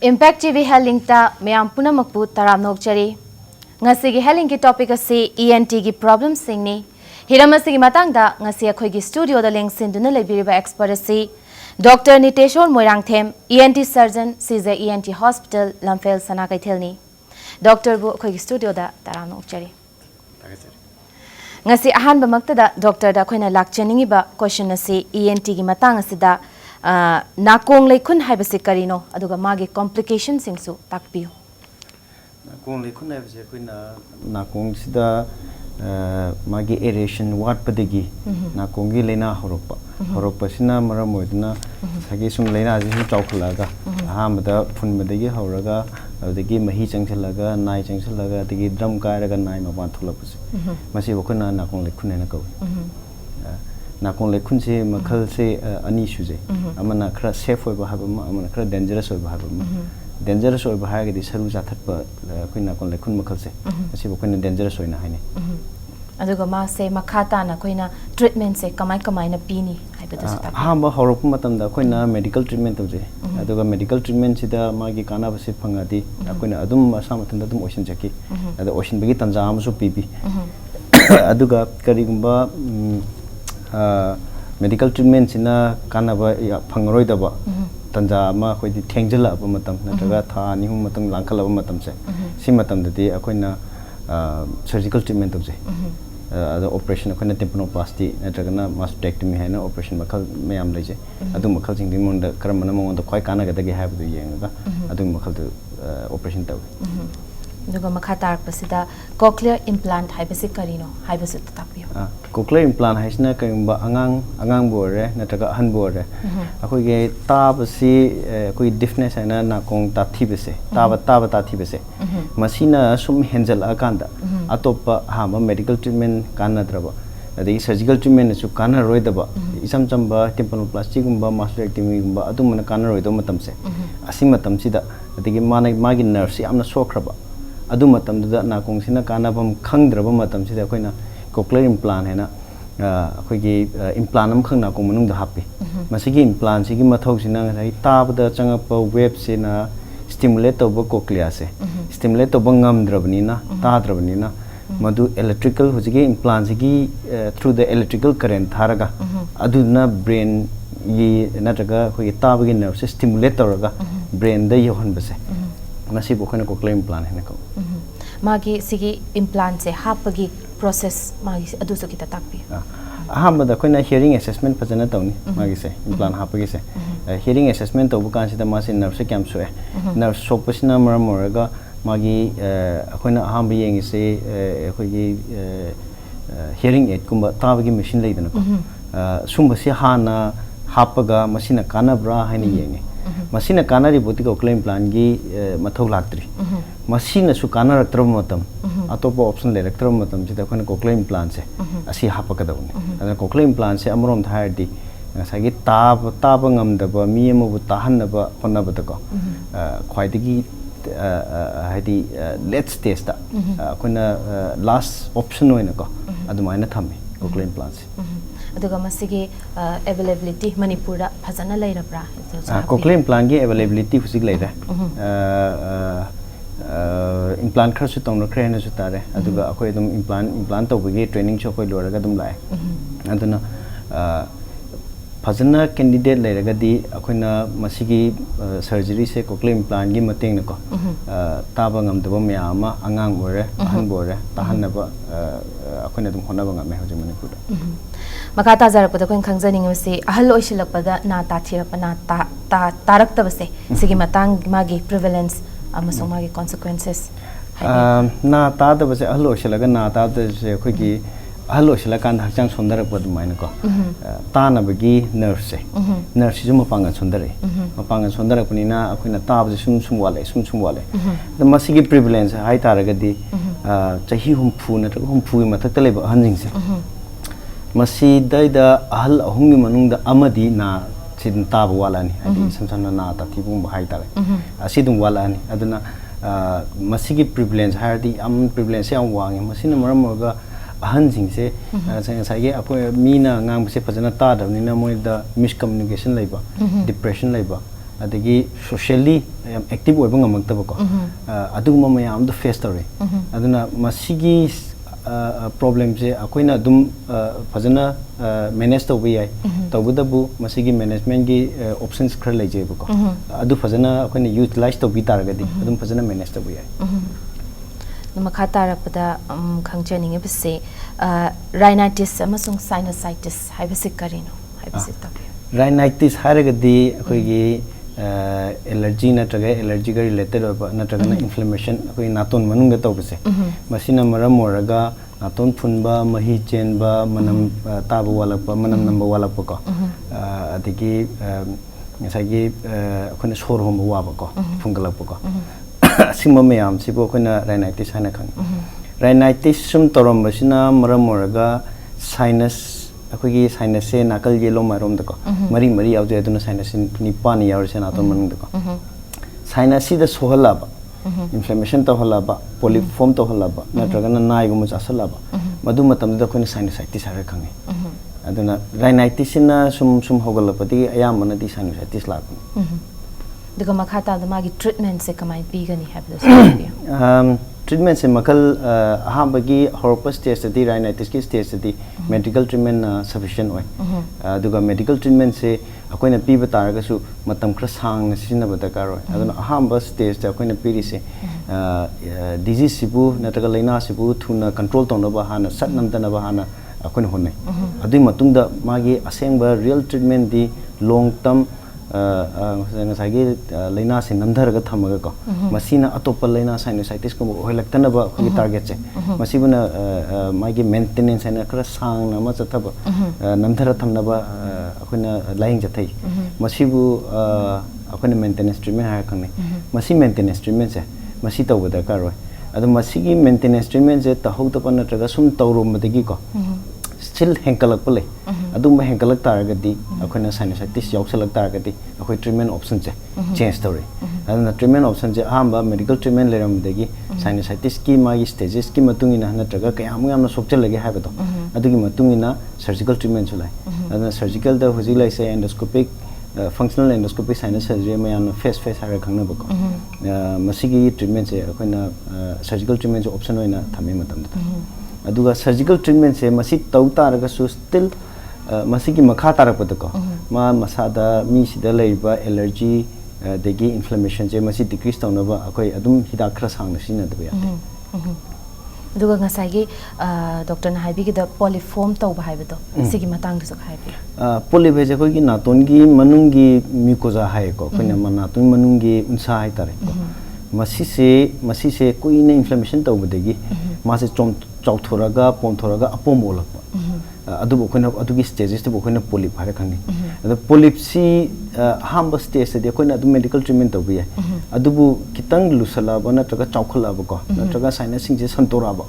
Impact TV Healing ta mayam punamakpu taram nokchari. Ngasi gi healing ki topic asi ENT gi problem singni. Hiramasi gi matang da ngasi akhoi gi studio da leng sinduna lebiriba expert asi Dr. NITESHORE MOIRANGTHEM ENT surgeon SHIJA ENT hospital LAMPHEL SANAKEITHEL ni. Dr. bu akhoi gi studio da taram nokchari. Ngasi ahan ba makta da doctor da khoina lakchaningi ba question asi ENT gi matang asi da nakong lekhun haibase karino aduga magi complications singsu takpiu nakong lekhun haibase koina nakong sida magi aeration wat padegi nakong gi leina horokpa sina mara moidna sagi sum leina ji chawkhalaga ahamada phunbadegi horaga adegi mahi changchalaga nai changchalaga adegi drum kairaga nai maban thulapuse masi bokona nakong lekhun na kawi nakong lekhun se makhal se ani suje amana khra safe oi ba habama amana khra dangerous oi ba habama dangerous oi ba ha ga di saru jathatpa koi nakong lekhun makhal se asi bo koina dangerous oi na haine aduga ma se makhata na koina treatment se kamai na pini haibadu sa ha ma horop matam da koina medical treatment tawje aduga medical treatment sida magi kana base phangadi koina adum asa mathan da dum ocean jaki adu ocean bagi tanja am su pipi aduga karigumba medical treatment sina kanaba phangroi daba tanja ma khoi di thengjala ba matam natraga tha ni hum matam langkhala ba matam se si matam dadi akoina surgical treatment tawje the operation akoina tympanoplasty natraga na mastectomy haina operation makhal mayam leje adu makhal jing ding monda karamana monda khoi kana ga dagi habu yenga adu makhal operation taw aduga makhatar pasida cochlear implant haibase karino haibasu tapio cochlear implant haisna kayumba angang bore natraga han bore akoi ge tabasi koi deafness haina na kong ta thibese taba ta thibese masina sum henjal akanda atopa hama medical treatment kana draba adi surgical treatment su kana roidaba isam chamba tympanoplasty gumba mastectomy gumba adumana kana roido matamse asi matamsida adi magi nerves amna sokraba adu matamda na kong sina kana bam khangdraba matamsida koina cochlear implant haina akhoi implant am khangna ko manung da happy masigi implant sigi mathau sina ngai tabda changapa wave sina stimulate toba cochlear se stimulate toba ngamdrabni na tadrabni na madu electrical hujigi implant sigi through the electrical current tharaga aduna brain yi natraga khoi tabagi nerve se stimulate toraga brain da yohon base masi bokona cochlear implant haina ko magi sigi implant se hapagi process magi adu so kita takpi ahamada koina hearing assessment pajana tawni magi se implant hapagi se hearing assessment to bukan sida masi nerve se kyam soe nerve sopasina maramoraga magi koina ahamba yengi se khoi hearing aid kumba tabagi machine leidana ko sumbasi hana hapaga masina kana bra haini yengi masina kana ri boti cochlear implant gi mathau laktri masina su kana raktra matam atopa option le raktra matam sida khona cochlear implant se asi hapaka dauni ana cochlear implant se amrom thaidi sagi tab ngam daba mi amu tahan ba honna ba ko khwaidigi haidi late stage da khona last option hoina ko adumaina thammi cochlear implant se aduga masigi availability Manipur da phajana leirabra cochlear implant gi availability husik leira implant khar su tong khre na su tare aduga akoi dum implant to bagi training cho koi loraga dum lai aduna phajana candidate leiraga di akoina masigi surgery se cochlear implant gi mateng na ko taba ngam daba myama angang bore ahan bore tahan ba akoina dum hona ba ngame hoje Manipur makata zarapada koin khangjaning se ahal oisilakpada na ta thirapa na ta taraktabase sigi matang magi prevalence amasong magi consequences na ta da base ahal oisilaga na ta da se khoi gi ahal oisilakan hakchang sondarakpa dumaina ko ta na bagi nerve se nerve si juma panga sondarakpani na akoina ta ba sum wale the masigi prevalence hai taraga di chahi humpu na humpu mathakta leba hanjing se masi daida ahal ahungi manungda amadi na sidin taba walani adi samsana na ta thibum hai tare asidum walani aduna masigi prevalence hardi am prevalence am wangi masina maramoga ahan jingse sagi apo mina ngang se pajana ta da ni na moi da miscommunication laiba depression laiba adagi socially active oiba ngamakta ko aduguma mayam do face tore aduna masigi problem je akoina dum fazana manage to bi ai tawudabu masigi management gi options khar leje ko adu fazana akoina utilize to bi targadi adum fazana manage to bi ai makha tarakpada khangchaning bise rhinitis amasung sinusitis haibase karino haibase tabi rhinitis haragadi akoigi allergy natraga allergy ga related natraga na inflammation akoi naton manung da tawbase masina maram moraga naton phunba mahi chenba manam taba walakpa manam namba walakpa ko adigi ngasagi akhona sor homba waba ko phungalakpa ko singma mayam sibo akhona rhinitis hana khang rhinitis sum torom basina maram moraga sinus अखोगी sinus से नाकल ये लो मारोम दको मरी मरी आवजे अदुना sinus Nipah नि यावर से नातो Manang दको sinus see the सोहलाबा inflammation तो हलाबा पोलिफॉर्म तो हलाबा नत्रगना नाइगो मुच असलाबा मदु मतम द कोनी साइनसाइटिस हारे खंगे अदुना राइनाइटिस ना सुम होगलपति अयामना दि साइनसाइटिस लागो दुगा मखाता द मागी ट्रीटमेंट से कमाई पीगनी हैब treatment se makal ahambagi horpus stage di rhinitis ki stage di medical treatment sufficient oi aduga medical treatment se akoina piba taraga su matam khra sang sina badakar oi aduna ahamba stage ta akoina piri se disease sibu nataga laina sibu thuna control tona ba hana sat namdana ba hana akoina honne adui matungda magi asengba real treatment di long term ngasagi laina se namdharaga thamaga ko masina atopa laina sinusitis ko hoilaktana ba khoi target che masibuna magi maintenance ana kra sang na ma chathaba namdhara thamna ba akhona lying jathai masibu akhona maintenance treatment ha khane masi maintenance treatment se masi tawba da kar roi adu masigi maintenance treatment je tahau ta pan natraga sum tawrum badagi ko still henkalak pale adum henkalak taragadi akhona sinusitis yausalak taragadi akhoi treatment option che change story aduna treatment option je amba medical treatment leram degi sinusitis ki magi stages ki matungina natraga kayam yamna sokchalage haibado adugi matungina surgical treatment chulai aduna surgical da hoji lai se endoscopic functional endoscopic sinus surgery mayam face hara khangna bako masigi treatment je akhona surgical treatment option oina thame matam da aduga surgical treatment se masi tau taraga su still masi ki makha tarakpada ko ma masada mi sida leiba allergy degi inflammation je masi decrease tawna ba akoi adum hida khra sangna sina da ya aduga ngasai gi doctor na haibi gi da polyform tawba haibedo sigi matang du sok haibi polyp je ko gi naton gi manung gi mucosa hai ko koina naton manung gi unsa hai tare ko masi se koi ne inflammation tawba degi ma se chom chauthuraga ponthuraga apomolak adu bokona adu gi stages te bokona polyp hare khangni adu polyp si hamba stage de koina adu medical treatment tabi adu bu kitang lusala bana traga chaukhala ba ko traga sinus sing je santora ba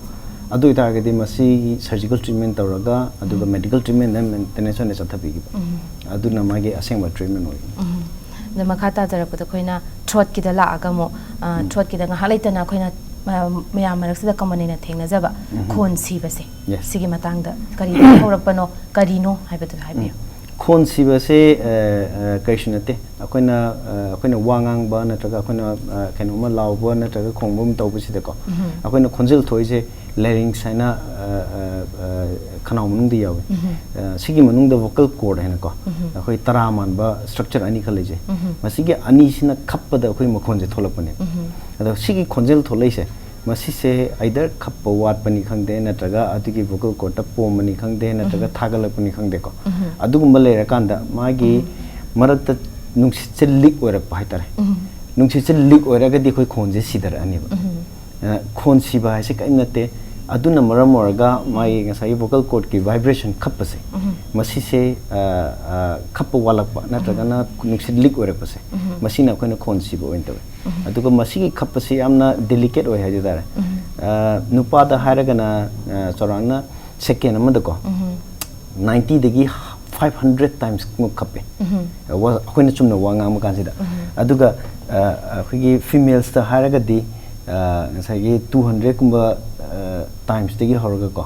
adu ita ga de masi surgical treatment tawraga adu ga medical treatment and maintenance ne chathabi gi adu na mage asengba treatment oi the makhata jarapata koina throat ki da la aga mo throat ki da nga halaitana koina mayam maraksida kamanina thengna jaba khon sibase sigi matangda kari horapano karino haibatu haibiyo khon sibase kaishnate akoina wangang ba natraga akoina kenoma lawba natraga khongbum tawbusida ko akoina khonjil thoise larynx haina khanau manung di yawe sigi manung da vocal cord haina ko akoi taraman ba structure ani khaleje masigi ani sina khappada akoi makhonje tholapane ado sigi khonjil tholaise masi se either khappa wat pani khangde natraga adugi vocal cord ta pomani khangde natraga thagalapani khangde ko adugumba lera kanda magi marakta nungsit se leak orak pai tare nungsit se leak oraga di khoi khonje sidar ani ba khon siba haise kainate aduna maram oraga mai ngasai vocal cord ki vibration khappase masi se khappa walakpa natraga na nungsit leak orak pase masi na khona khon siba ointawe aduga masi ki khappase amna delicate oi haje dare nupa da haraga na chorangna second amada ko 90 degi 500 times khappe wa akoina chumna wanga ma kansida aduga khigi females ta haraga di ꯉꯁꯥꯏꯒꯤ 200 ꯀꯨꯝꯕ times degi horoga ko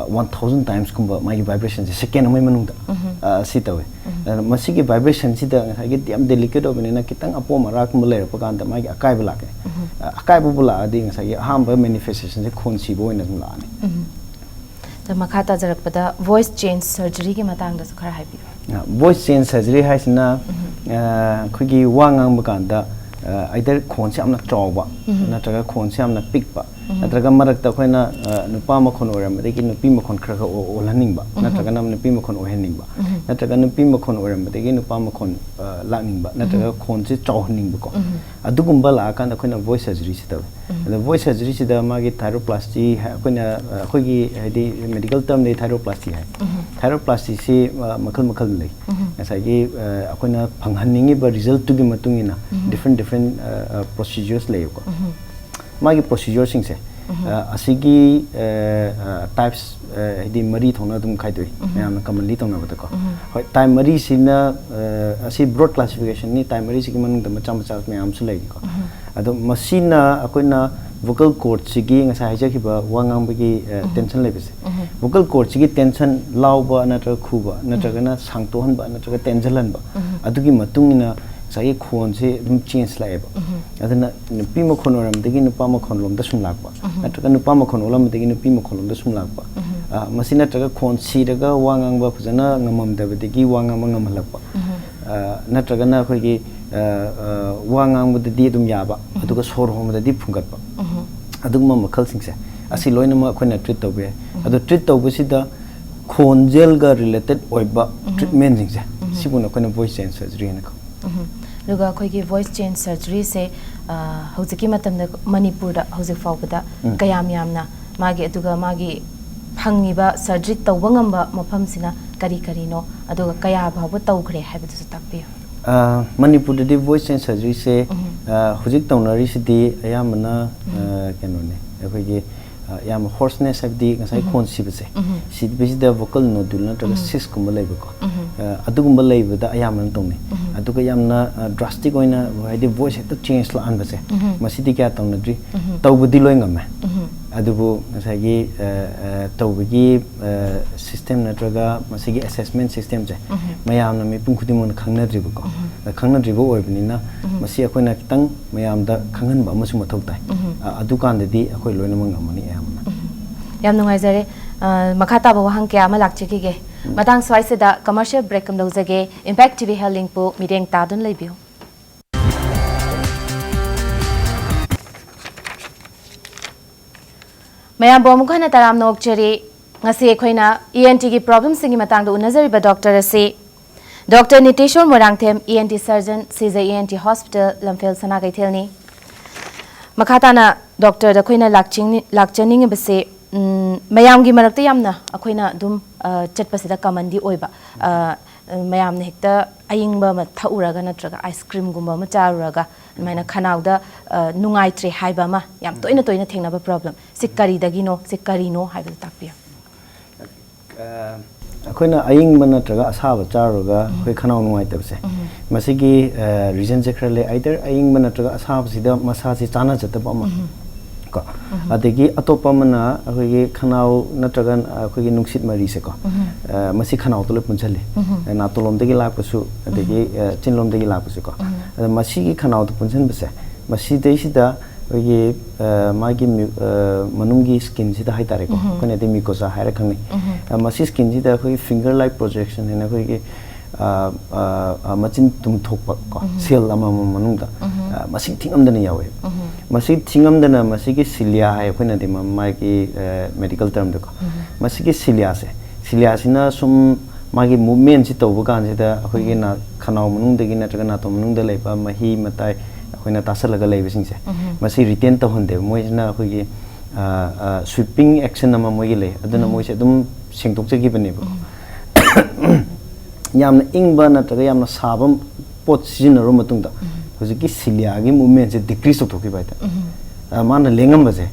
1000 times kumba magi vibration second amai manungda si tawe masigi vibration si da ngai yam delicate obinena kitang apo marak mu leira pakanda magi akai bula ke akai bula adi ngai hamba manifestation se khonsi bo ina la ani da makhata jarak pada voice change surgery ki matang da su khara haibi voice change surgery haisina khogi wangang bakanda either khon se amna chawba natraga khon se amna pikba natraga marak ta khoina nupa ma khon oram de ki nupi ma khon khra olhaning ba natraga nam nupi ma khon ohening ba natraga nupi ma khon oram de ki nupa ma khon laning ba natraga khon se chawhning ba ko adugumba la kan da khoina voice surgery si ta the voice surgery si da ma gi thyroplasty khoina khogi hadi medical term de thyroplasty hai thyroplasty si makhal makhal lei asai gi khoina phanghanningi ba result tu gi matungina different procedures lay ko magi procedure sing se asigi types di mari thona dum khai doi yam commonly tona bata ko hoi time mari sina asi broad classification ni time mari sigi manung da macha macha me am su lay ko ado machine akoina vocal cord sigi ngasa haja ki ba wangang bagi tension lay bese vocal cord sigi tension lauba natra khuba natra na sangtohan ba natra tension ba adugi matungina sai khon se dum change lai ba adana nupi ma khon oram degi nupa ma khon lom da sum lak ba natra nupa ma khon olam degi nupi ma khon lom da sum lak ba masina traga khon si daga wangang ba phajana ngamam da degi wangang ma ngam lak ba natra na khoi gi wangang ba di dum ya ba aduga sor hom da di phungat ba adugma makhal sing se asi loina ma khoi na treat to be adu treat to bu si da khon gel ga related oiba treatment sing se sibuna khoi na voice change surgery na ko luga khoi gi voice change surgery se hojiki matam da Manipur da hojik fawbada kayam yamna magi aduga magi phangiba surgery tawba ngamba mafam sina kari kari no aduga kaya bhawa tawkhre haibadu su takpi Manipur da voice change surgery se hojik tawnari sidi ayamana keno ne khoi gi yam hoarseness abdi ngasai khon sibase sibase da vocal nodule na tra cyst kumba leiba ko adugumba leiba da ayaman tongni aduga yamna drastic oina haidi voice heta change la an base masidi kya tawnadri tawbudi loi ngame adubu ngasai gi tawbigi system na traga masigi assessment system je mayam na mi pung khudimon khangnadri ko khangnadri bo oibnina masi akoina kitang mayam da khanghan ba masu mathau tai adukan de di akoi loina mangamani yam nungai jare makhata ba wahang kya ma lakchiki ge matang swai se da commercial break kam lojage impact tv healing pu mireng ta dun leibiu mayam bo mukhana taram nok chari ngasi ekhoina ENT gi problem singi matang do unazari ba doctor ase Dr. NITESHORE MOIRANGTHEM ENT surgeon SHIJA ENT hospital LAMPHEL SANAKEITHEL ni makhatana doctor da khoina lakchning base mayam gi marakta yamna akhoina dum chatpasida kamandi oiba mayam ne hekta ayingba ma thauraga natraga ice cream gumba ma charuraga maina khanawda nungai tre haiba ma yam toina toina thengna ba problem sikari dagino sikari no haiba takpia akoina aying bana traga asaba charuga khoi khanaw nungai tabse masigi reason jekrale either aying bana traga asaba sida massage chana jataba ma ko adegi atopa mana akogi khanaw natraga akogi nungsit mari se ko masi khanaw tole punchale na tolom degi lakpasu adegi chinlom degi lakpasu ko masigi khanaw to punchen bese masi deisida ogi magi manungi skin sida haitare ko kone de mucosa haira khangni masi skin sida khoi finger like projection ena khoi machin tum thokpa ko cell ama manungda masi thingamdana yawe masi thingamdana masi ki cilia hai khoi de magi medical term de ko masi ki cilia sina sum magi movement si tobu kan sida khoi na khanau manung de gi na traga na to manung de leiba mahi matai akoina tasalaga leiba singse masi retain to honde moisna khoi sweeping action ama moi le aduna moise dum singtok chegi bane ba yamna ingba na traga yamna sabam pot sinaro matungda hojiki cilia gi movement se decrease to thoki baita mana lengam base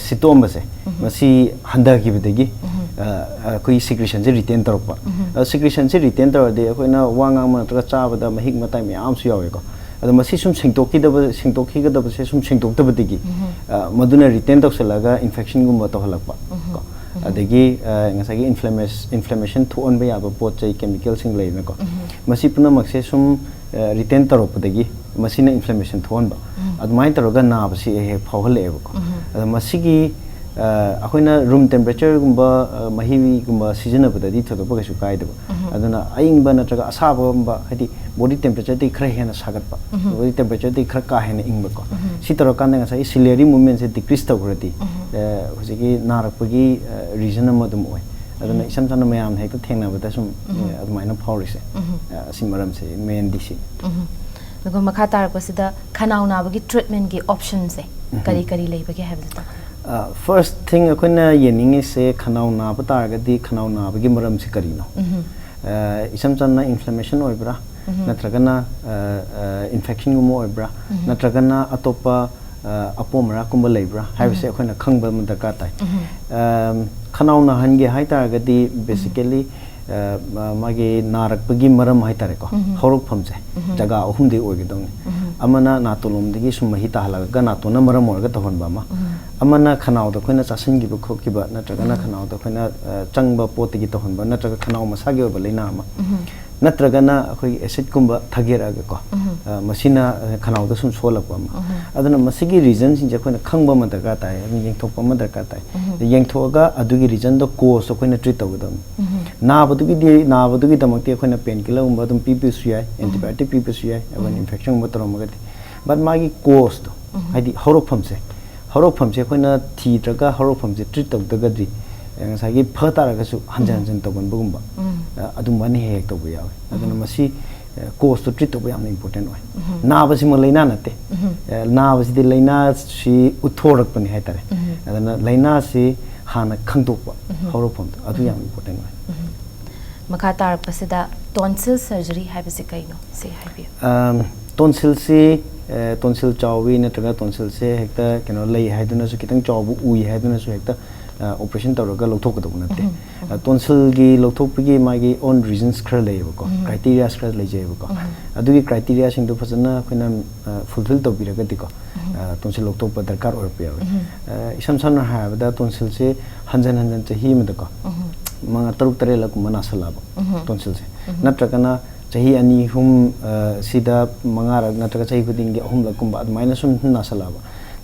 sitom base masi handa gi bedegi koi secretion se retain torpa secretion se retain tor de akoina wanga ma traga chaba da mahik matai me am su yawe ko अदो मसी सुम सिंगटोकी से सुम सिंगटोक्तबदिगी मदुना retain तौसलागा infection गुम तौहलकपा को अदगी ngसागी inflammation थोनबे याबा पोत चै chemical सिंग लेना को मसी पुना मक्से सुम retain तरोपदगी मसीना inflammation थोनबा अदमाय तरोगा नाबसी हे फावहलेबो को अद मसीगी अखोइना रूम टेम्परेचर गुम्बा महिवी गुम्बा सिजनबददी थोदोबा कैसु कायदबो अदुना अइंबा नत्रगा असाबा गुम्बा हदि बॉडी टेम्परेचर दी खरा हेना सागतपा बॉडी टेम्परेचर दी खरा का हेना इंबा को सि तरो कांदा ngसाई सिलियरी मूवमेंट से डिक्रीज तौग्रदी हुजिगी नारकपगी रीजन अमदुम ओय अदुना इसम सन मयाम हेक्ता थेंनाबदा सुम अदुमाइना फावरिसे असि मरम से मेन दिसि लुगो मखा तारपसिदा खनाउ नाबगी ट्रीटमेंट की ऑप्शन से करी करी लेबगे हैबदा फर्स्ट थिंग अखोइना येनिंग से खनाउ नाब तारगदी खनाउ नाबगी मरम से करिनो इसम सन इन्फ्लेमेशन ओइब्रा नत्रगना इन्फेक्शन गुम ओइब्रा नत्रगना अतोपा अपोमरा कुंबा लेब्रा हाइबसे अखोइना खंगबा म दरकार ताइ खनाउ ना हनगे हाइ तारगदी बेसिकली मागे नारकपगी मरम हाइ तारे को हौरकफम से जगह अहुमदे ओइगदोंग अमना नातोलोमदगी सुम महि ताहलगा नातोना मरम ओरगा तहनबा मा अमना खनाउ द खोइना चासनगिबो खोकिबा नत्रगना खनाउ द खोइना चंगबा पोतगी तहनबा नत्रगा खनाउ मसागे ओबा लेना मा नत्रगना अखोइ एसिड कुंबा थगेरागा को मसिना खनाउ द सुम सोलकबा मा अदना मसिगी रीजन सिंजे खोइना खंगबा म दरकार ताइ येंगथोकपा म दरकार ताइ येंगथोगा अदुगी रीजन द कोस खोइना ट्रीट तौगदम नाबदुगी दमक्ति खोइना पेन किलर गुंबा दम पीपीसु याय एंटीबायोटिक पीपीसु याय एवन इन्फेक्शन गुंबा तरोमगति बट मागी कोस तो हाइदि हौरकफम से खोइना थीत्रगा हौरकफम से ट्रीट तौदगदि ngसागी फतारगसु हंजन तौगनबगुंबा अदुमबानि हेक तौबो यावे अदुना मसी कोस तो ट्रीट तौबो याम इंपोर्टेंट ओय नाबसि म लेना नते नाबसि दि लेना सि उथोरकपनि हाइतारे अदुना लेना सि हाना खंगतोकपा हौरकफम अदु याम इंपोर्टेंट ओय मखा तारपसिदा टॉन्सिल सर्जरी हाइबसे कइनो से हाइबि टॉन्सिल से टॉन्सिल चावी नत्रगा टॉन्सिल से हेक्ता केनो लई हाइदुना सु कितंग चावबु उई हाइदुना सु हेक्ता ऑपरेशन तौरगा लौथोकदब नते टॉन्सिल की लौथोकपगी मागी ओन रीजन्स खर लेबको क्राइटेरिया खर लेजेबको अदुगी क्राइटेरिया सिंग दु फजना खैना फुलफिल तौबिरगदिको टॉन्सिल लौथोक दरकार ओरपिया इसम सन हाबदा टॉन्सिल से हंजन चही मदको मंगा तरुक तरे लकुम नासलाब टॉन्सिल से नत्रगना चही अनि हुम सिदा मंगा नत्रगा चही खुदिंग अहुम लकुम अदमाइना सुम नासलाब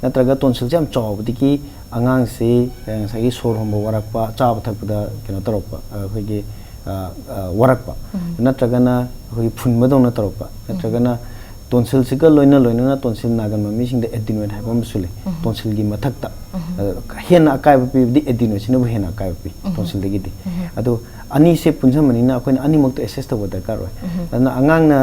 नत्रगा टॉन्सिल से हम चावदिकी अंगांग से ngसागी सोर होंबो वरकपा चाब थकपदा केनो तरपा अखोइगे वरकपा नत्रगना अखोइ फुनबदोंना तरपा नत्रगना टॉन्सिल से का लोइना टॉन्सिल नागन ममिसिंग द एडिनोइड हाइबम सुले टॉन्सिल की मथक्ता हेना अकाय पीबदी एडिनोइड सिनो हेना अकाय पी टॉन्सिल दगिदी अदो अनि से पुंजमनिना अखोइन अनि मक्तो एसेस तब दरकार ओय अदना अंगांग ना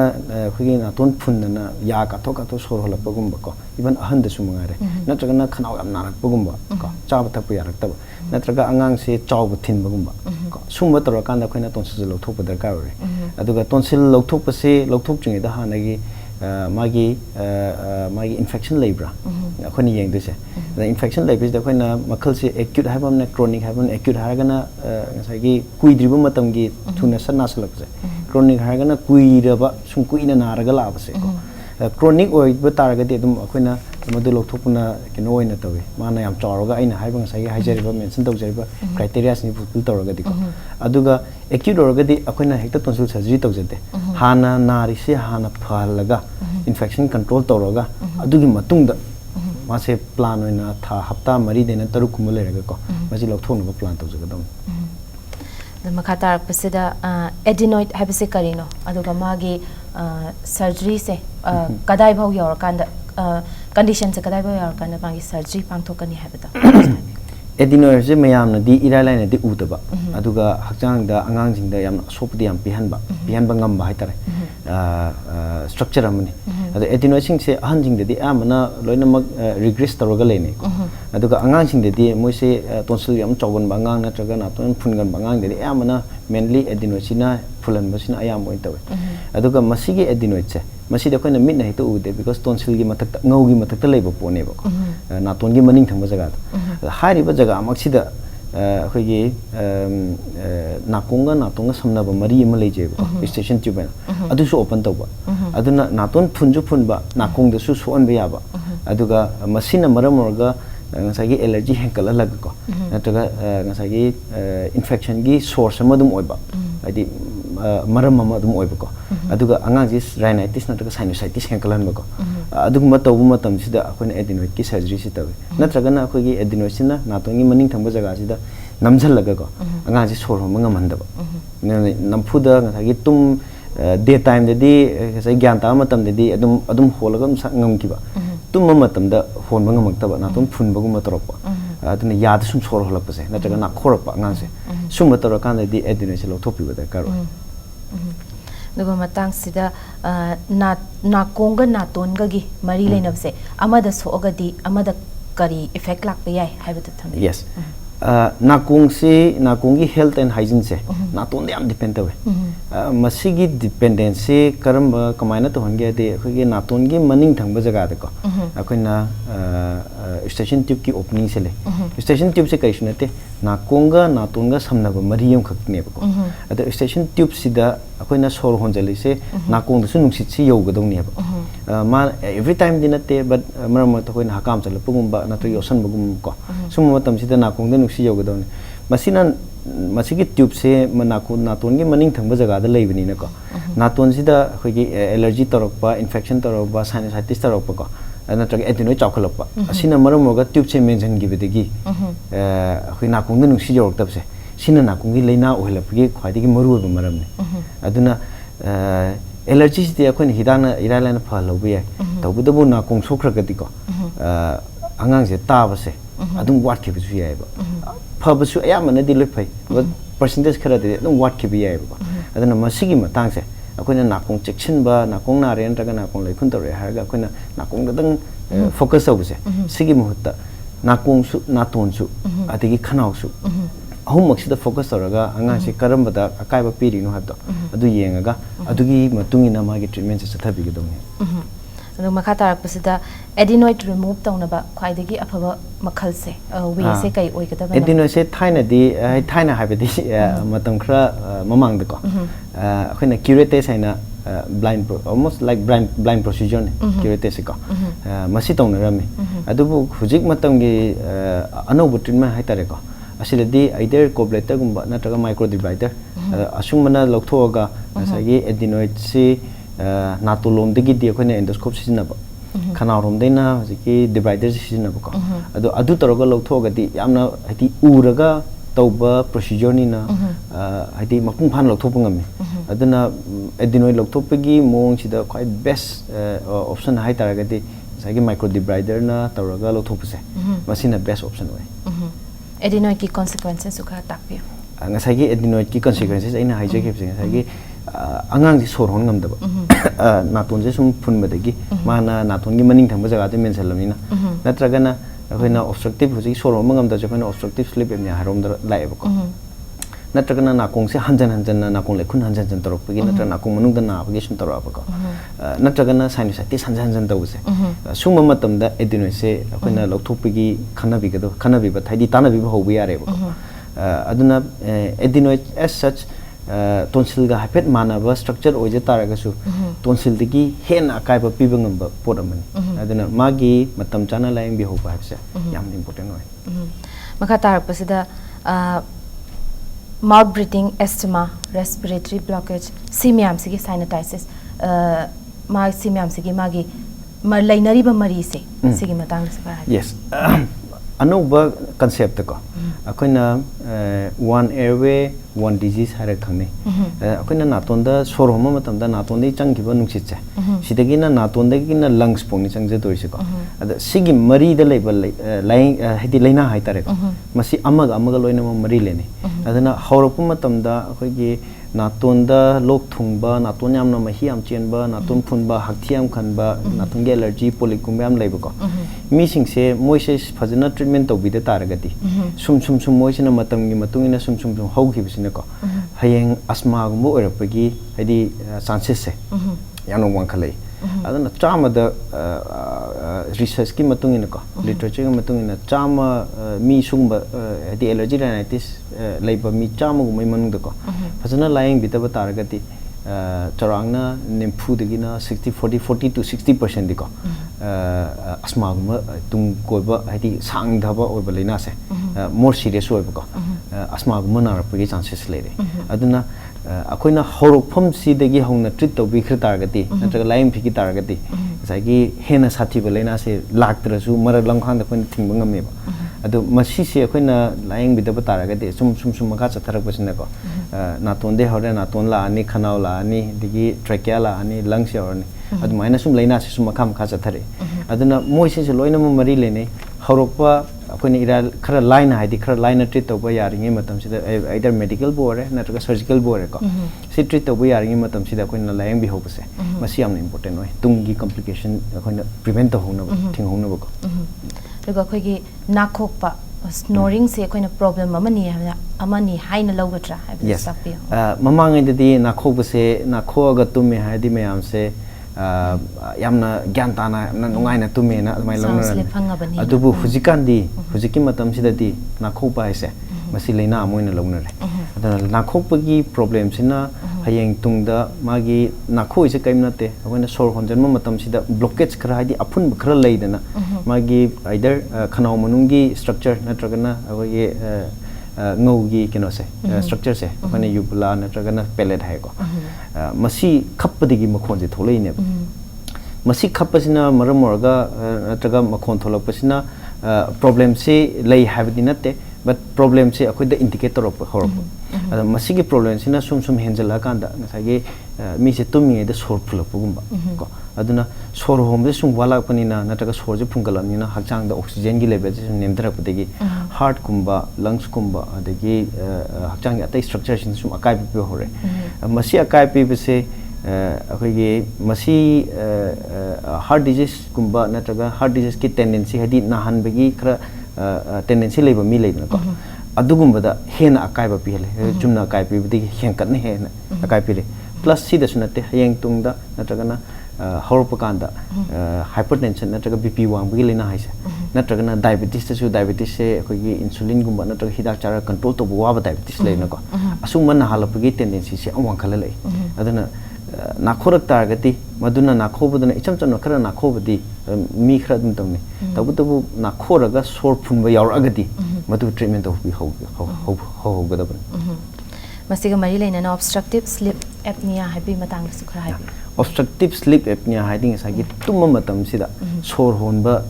अखोइगे नातोन फुनना या काथो सोर होलपगुम को इवन अहन दसु मंगारे नत्रगना खनाव याम नारकपगुम को चाब थप यारक्तब नत्रगा अंगांग से चाव थिनबगुम को सुम तरो कांदा अखोइना टॉन्सिल लौथोप दरकार ओय अदुगा टॉन्सिल लौथोपसे लौथोकचिंगदा हानागी मागी इन्फेक्शन लेब्रा अखोनी येंगदसे द इन्फेक्शन लेबिस द अखोइना मखल से एक्यूट हाइबम ने क्रोनिक हाइबम एक्यूट हारगना ngसागी कुइद्रिबो मतमगी थुना सनासलकसे क्रोनिक हारगना कुइरबा सुम कुइना नारगा लाबसे क्रोनिक ओइब तारगदि दम अखोइना मदु लौथोकना केनो ओइना तवे माना याम चावरगा आइना हाइबम ngसागी हाइजरिबा मेंशन तौजरिबा क्राइटेरिया सिनि फुलफिल तौरगदि को अदुगा एक्यूट ओरगदि अखोइना हेक्टा टॉन्सिल सर्जरी तौजते हाना नारिसे हाना फहलगा इन्फेक्शन कंट्रोल तौरगा अदुगी मतुंगदा मासे प्लान ओइना था हप्ता मरी देना तरुक कुम लेरगा को मसि लौथोनबा प्लान तौजगदम मखा तारपसिदा एडिनोइड हाइबसे करिनो अदुगा मागी सर्जरी से कदाई भाव यावरकांदा कंडीशन से कदाई भाव यावरकांदा मागी सर्जरी पांथोकनी हाइबदा एडिनोइड से मयामनदी इरालाइनदी उदबा अदुगा हक्चांगदा अंगांगजिंगदा याम सोपदि याम पिहनबा ngamba हाइतारे स्ट्रक्चर अमनी अदो एडिनोइड सिंग से अहनजिंगददी आमना लोइनमक रिग्रेस तौरगा लेने को अदुगा अंगांगजिंगददी मोइसे टॉन्सिल याम चौगनबा अंगांग नत्रगा नातोन फुनगनबा अंगांगददी आमना मेनली एडिनोइड सिना फुलनबसिना आयाम ओइ तवे अदुगा मसिगे एडिनोइड से मसिदा कोइना मिटना हेतो उदे बिकॉज टॉन्सिल की मथक ngौगी मथक लेबो पोनेबो नातोन की मनिंग थंग जगह हारिबा जगह मक्सिदा ꯑꯩꯈꯣꯏꯒꯤ ꯅꯥꯀꯣꯡꯒ ꯅꯥꯇꯣꯟꯒ ꯁꯝꯅꯕ ꯃꯔꯤ ꯑꯃ ꯂꯩꯖꯩꯕꯀꯣ ꯁ꯭ꯇꯦꯁꯟ ꯇ꯭ꯌꯨꯕ ꯍꯥꯏꯅ ꯑꯗꯨꯁꯨ ꯑꯣꯄꯟ ꯇꯧꯕ ꯑꯗꯨꯅ ꯅꯥꯇꯣꯟ ꯐꯨꯟꯁꯨ ꯐꯨꯟꯕ ꯅꯥꯀꯣꯡꯗꯁꯨ ꯁꯣꯛꯍꯟꯕ ꯌꯥꯕ ꯑꯗꯨꯒ ꯃꯁꯤꯅ ꯃꯔꯝ ꯑꯣꯏꯔꯒ ngасagi allergy henkalalaga ko natraga ngасagi infection gi source ama dum oiba adi maram ama dum oiba ko aduga angang ji rhinitis natraga sinusitis henkalan ba ko aduguma tawbu matam sida akoina adenoid ki surgery si tawi natraga na akogi adenoid sina natongi maning thangba jaga sida namjhallaga ko angang ji sor hom ngamanda ba namfuda ngасagi tum daytime dadi ngасagi gyanta matam dadi adum holaga ngam ki ba tum matam da hon bang mak taba na tum phun bagum matorpa aduna yad sum sor holak pase na taga na khorpa ngang se sum mator kan di adenoid se lokthop pi bada karo dugo matang sida na konga na tonga gi mari leinab se amada soga di amada kari effect lak pe yai haibatu thang yes nakung se nakungi health and hygiene se na ton yam depend tawe masigi dependency karamba kamaina to honge de khogi na ton gi maning thangba jaga de ko akoina station tube ki opening se le station tube se kaishna te nakunga na tonga samnaba mariyam khakne ko ada station tube sida akoina sor honjali se nakung da su nungsit si yogadong ne ba ma every time dinate but maram to koina hakam chala pugumba na to yosan bagum ko sum matam sida nakung da si yogadone masina masigi tube se manakun naton gi maning thangba jaga da leibani na ko naton sida khogi allergy torokpa infection torokpa sinusitis torokpa ko natraga adenoid chawkhalappa asina maram moga tube se mention gi bedegi khoi nakung da nusi yorok tab se sina nakung gi leina ohelapgi khwaidi gi maru ba maram ne aduna allergy sidi akhoi hidana iralana phalobu ya tawbudabu nakung sokhragadi ko angang je taba se adum wat ke bisu yai ba phabasu ayamana di loi phai but percentage khara de adum wat ke bi yai ba adana masigi matang se akoina nakong chection ba nakong na ren raga nakong lekhun tore harga akoina nakong dang focus au se sigi muhutta nakong su naton su adigi khanau su ahum maksida focus taraga anga se karamba da akai ba piri no habdo adu yengaga adugi matungina magi treatment se sathabi gi dongni adu makha tarak pasida adenoid remove tawna ba khwaidagi afaba makhal se we se kai oi kada ba adenoid se thaina habedi matam khra mamang da ko akhina curate saina blind almost like blind procedure ne curate se ko masi tawna rame adubu hujik matam gi anobu treatment hai tare ko asiladi either cochlear gumba natraga micro divider asumana lokthoga asagi adenoid se natulom degi di akhone endoscope sizinaba khanarom deina hojiki divider sizinaba ko adu toroga lokthoga di yamna hati uraga tauba procedure ni na hati mapung phan lokthopa ngame aduna adenoid lokthoppagi mong sida quite best option hai taraga di sagi micro divider na toroga lokthopuse masina best option oi adenoid ki consequences su kha takpio ngasagi adenoid ki consequences aina haije ke ngasagi angang ji sor hon ngamdaba naton je sum phun badagi mana naton gi maning thangba jaga de mensalamina natraga na akoina obstructive hoji sor hon ngamda je akoina obstructive sleep apnea harom da laeba ko natraga na nakong se hanjan na nakong lekhun hanjan torok pagi natraga nakong manung da na pagi sum torok ko natraga na sinusitis hanjan tawse sum matam da adenoid se akoina lokthopigi khanabi ga do khanabi ba thaidi tanabi ba hobi yare ba aduna adenoid as such tonsil ga hapet manaba structure oje taragasu tonsil digi hen akai ba piba ngamba podamani aduna magi matam chana laing bi hoba hapse yam important oi makha tarak pasida mouth breathing asthma respiratory blockage simiam sigi sinusitis ma simiam sigi magi mar lainari ba mari se sigi matang se ba yes anuba concept ko akoina one airway one disease hare khangni akoina natonda sorhoma matamda natonde changkiba nungsit cha sidagi na natonde gi na lungs pongni changje doise ko ada sigi mari da level lain hedi leina hai tare ko masi amaga loina mari lene adana hauropu matamda akoigi natonda lok thungba naton yamna mahi am chenba naton phunba hakthiam khanba naton ge allergy polycum yam leiba ko mi singse moise phajana treatment to bide taragati sum moise na matam gi matungina sum haugi bisina ko hayeng asma gumbo orapagi hadi chances se yano wang khalai adana chama da research ki matung ina ko literature ki matung ina chama mi sungba di allergy rhinitis leiba mi chama gumai manung da ko phasana lying bitaba taragati charangna nimpu degina 40 to 60% di ko asma guma tung koiba hadi sang dhaba oiba leina se more serious oiba ko asma guma na rapagi chances le re aduna akoina horokpham si degi hongna treat to bi khra taragati natraga lying phiki taragati sagi hena sathi ba leina se laktrasu mara langkhang da koin thingba ngame ba adu masi se akoina lying bidaba taragati sum maka chatharak pasina ko naton de hore naton la ani khanau la ani digi trachea la ani lungs ya ani adu maina sum leina se sum makam kha chathare aduna moi se loina mari lene horokpa akoina ira khara line haidi khara line treat to ba yaringe matam sida either medical bore natraga surgical bore ko si treat to ba yaringe matam sida akoina lying bi hobase masi yamna important oi tungi complication akoina prevent to hona thing hona ba ko duga khoi gi nakhokpa snoring se akoina problem amani haina lawgatra habi sakpi mamang indi nakhokbase nakhoga tumme haidi mayam se yamna gyantana na nungaina tumme na mai lawna adubu hujikandi hujiki matam sida di nakhopa ise masi leina amoina lawnare adana nakhopagi problem sina hayeng tungda magi nakho ise kaim nate akoina sor honjanma matam sida blockage khara haidi apun khara leidana magi either khanau manungi structure natragana akoye ngaugi kino se structure se akoina yubula natragana pellet hai ko masi khappadigi makhon je tholei ne masi khappasina maram orga natraga makhon tholapasina problem se lei habdi nate but problem se akoida indicator of horror ada masigi problem sina sum henjala kanda ngasage mi se tumi de sor phulapugumba ko aduna sor hom de sum wala panina nataga sor je phungalamina hakchang da oxygen gi level je nemdra pudegi heart kumba lungs kumba adegi hakchang atai structure sin sum akai bi hore masi akai bi se akoigi masi heart disease kumba nataga heart disease ki tendency hadi nahan bagi khra tendency leba mi leina ko adugumba da hena akai ba pile jumna akai bi di hen kan hena akai pile plus si da sunate hayeng tungda nataga na horpakanda hypertension nataga bp wang bi leina haise nataga na diabetes su diabetes se akoigi insulin gumba nataga hidak chara control to wa ba diabetes leina ko asuma na halapagi tendency se awang khala lei aduna nakhorak targati maduna nakhobuduna icham cham khara nakhobudi mi khara dum tamne tabu nakhoraga sor phunba yauragadi madu treatment of bi ho gadabun masiga mari leina na obstructive sleep apnea habi matang su khara habi obstructive sleep apnea hiding sagi tumma matam sida sor honba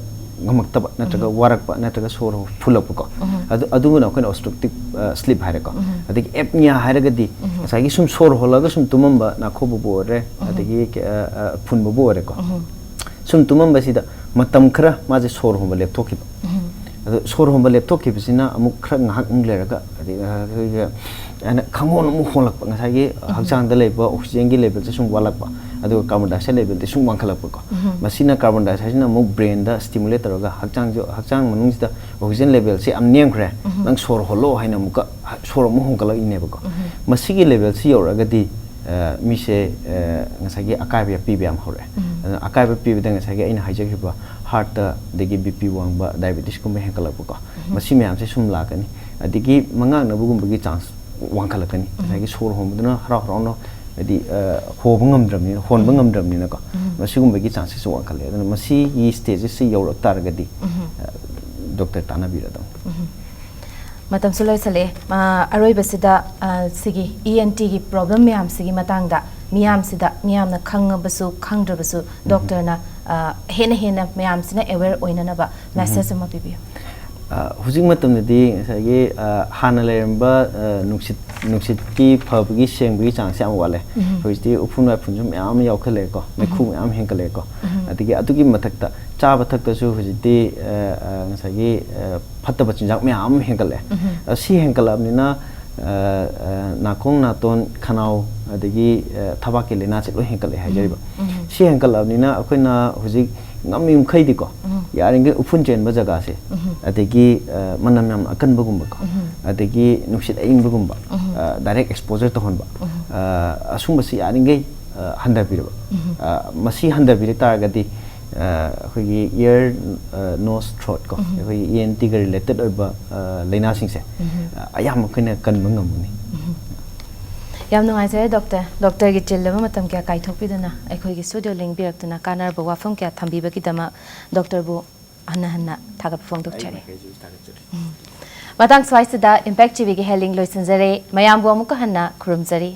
ngamaktaba natraga warakpa natraga sor phulapko aduguna koina obstructive sleep haireko adigi apnea hairagadi sagi sum sor holaga sum tumamba nakhobu bore adigi phunbu bore ko sum tumamba sida matam khara maje sor homba lepthokiba adu sor homba lepthokibsina amuk khara ngahak ngleraga adigi ana khamon mu holakpa ngasagi hakchang da leba oxygen gi level sum walakpa adu carbon dioxide level de sum wangkhalakpa ko masina carbon dioxide na mu brain da stimulate roga hakchang manung sida oxygen level se amniam khre nang sor holo haina muka sor mu hongkala ineba ko masigi level si yoraga di mi se ngasagi akai pi biam hore akai pi bidang ngasagi aina haijakhiba heart da degi bp wangba diabetes kum hengkalakpa ko masi myam se sum lakani adigi mangang na bugum bagi chance wangkhalakani ngasagi sor homduna hara adi hobangam dramni honbangam dramni na ko masigum bagi chance su wangkhale aduna masi yi stage se yorak targadi doctor tana biradam matam sulai sale aroi basida sigi ENT gi problem myam sigi matangda miyam sida miyam na khangabasu khangdrabasu doctor na hena myam sina aware oina na ba message ma bibiyo hujing matam di sagi hana leramba nuksit ki phabgi sengbi chang sam wale hoisti uphunwa phunjum yam yaukhale ko mekhu yam hengkale ko adigi atugi mathakta chaba thakta su hujiti sagi phatta bachinjak yam hengkale si hengkalabnina nakong naton khanau adigi thabaki lena chelo hengkale hajariba si hengkalabnina akoina hujik ngami mkhaidi ko yaringe uphun chen ba jaga se adegi manam yam akan bagumba ko adegi nuksit aing bagumba direct exposure to honba asum basi yaringe handa birba masi handa bir targadi ꯑꯩꯈꯣꯏꯒꯤ year nose throat ꯀꯣ ꯑꯩꯈꯣꯏꯒꯤ ENT ꯒ related ꯑꯣꯏꯕ ꯂꯩꯅꯥꯁꯤꯡꯁꯦ ꯑꯌꯥꯝꯕ ꯑꯩꯈꯣꯏꯅ ꯀꯟꯕ ꯉꯝꯒꯅꯤ ꯌꯥꯝ ꯅꯨꯡꯉꯥꯏꯖꯔꯦ ꯗꯣꯛꯇꯔꯒꯤ ꯆꯤꯜꯂꯕ ꯃꯇꯝ ꯀꯌꯥ ꯀꯥꯏꯊꯣꯛꯄꯤꯗꯨꯅ ꯑꯩꯈꯣꯏꯒꯤ ꯁ꯭ꯇꯨꯗꯤꯑꯣ ꯂꯦꯡꯕꯤꯔꯛꯇꯨꯅ ꯀꯥꯟꯅꯔꯕ ꯋꯥꯐꯝ ꯀꯌꯥ ꯊꯝꯕꯤꯕꯒꯤꯗꯃꯛ ꯗꯣꯛꯇꯔꯕꯨ ꯍꯟꯅ ꯊꯥꯒꯠꯄ ꯐꯣꯡꯗꯣꯛꯆꯔꯤ ꯃꯇꯥꯡ ꯁ꯭ꯋꯥꯏꯁꯤꯗ ꯏꯝꯄꯦꯛ ꯇꯤꯚꯤꯒꯤ ꯍꯦꯂꯤꯡ ꯂꯣꯏꯁꯤꯟꯖꯔꯦ ꯃꯌꯥꯝꯕꯨ ꯑꯃꯨꯛꯀ ꯍꯟꯅ ꯈꯨꯔꯨꯝꯖꯔꯤ